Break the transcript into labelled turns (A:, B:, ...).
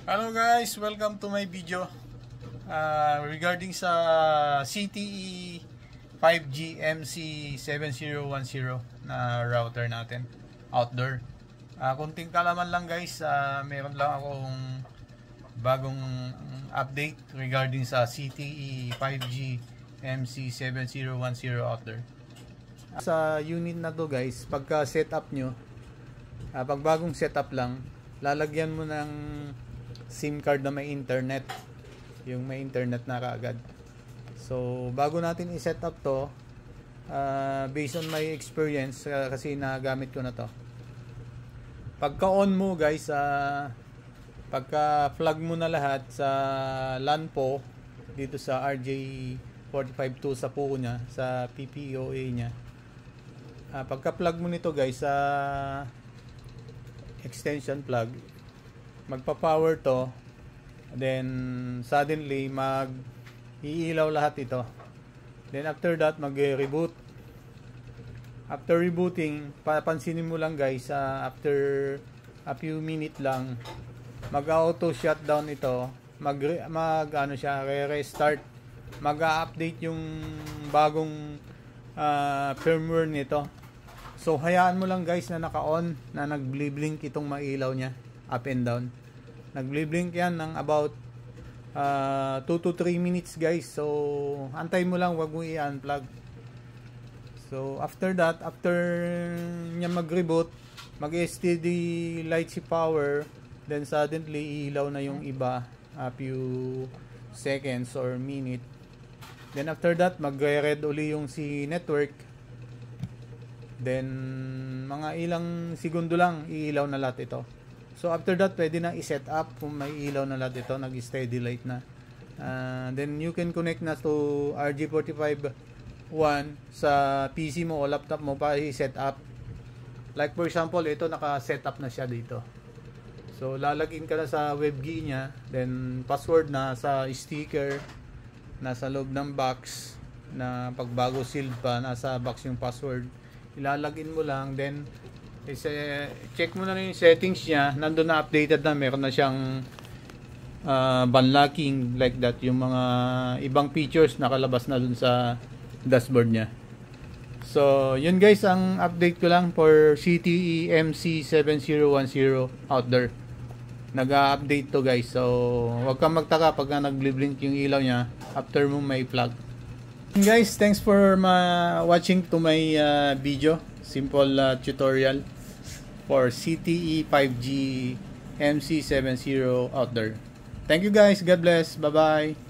A: Hello guys, welcome to my video regarding sa CTE 5G MC7010 na router natin outdoor. Kunting kalaman lang guys, meron lang akong bagong update regarding sa CTE 5G MC7010 outdoor. Sa unit na to guys, pagka setup nyo, pag bagong setup lang, lalagyan mo ng SIM card na may internet, yung may internet na kaagad. So bago natin i-set up to, based on my experience, kasi nagamit ko na to, pagka on mo guys, pagka plug mo na lahat sa LAN po dito sa RJ452 sa POO nya, sa PPOA nya, pagka plug mo nito guys sa extension plug, magpa-power to, then suddenly iilaw lahat ito. Then after that mag-reboot. After rebooting, papansinin mo lang guys, after a few minutes lang, mag-auto shutdown ito, re-restart, mag-update yung bagong firmware nito. So hayaan mo lang guys na naka-on, na nag-blink itong mailaw niya up and down. Nag-blink yan ng about 2 to 3 minutes guys. So antay mo lang, wag mo i-unplug. So after that, after niya mag-reboot, mag-steady light si power, then suddenly ilaw na yung iba a few seconds or minute. Then after that, mag-red uli yung si network. Then mga ilang segundo lang iilaw na lahat ito. So after that, pwede na i-set up kung may ilaw na lahat ito, nag-steady light na. Then you can connect na to RJ451 sa PC mo o laptop mo para i-set up. Like for example, ito naka-set up na siya dito. So lalagin ka na sa WebGui niya, then password na sa sticker, nasa loob ng box, na pagbago sealed pa, nasa box yung password. Ilalagin mo lang, then check mo na yung settings niya, nandun na updated na, meron na siyang ban locking like that, yung mga ibang features nakalabas na dun sa dashboard niya. So yun guys, ang update ko lang for CTE MC7010 outdoor. Nag-update to guys, so wag kang magtaka pag nag-blink yung ilaw niya after mo may plug. Guys, thanks for watching to my video, simple tutorial for CTE 5G MC70 outdoor. Thank you guys, God bless, bye bye.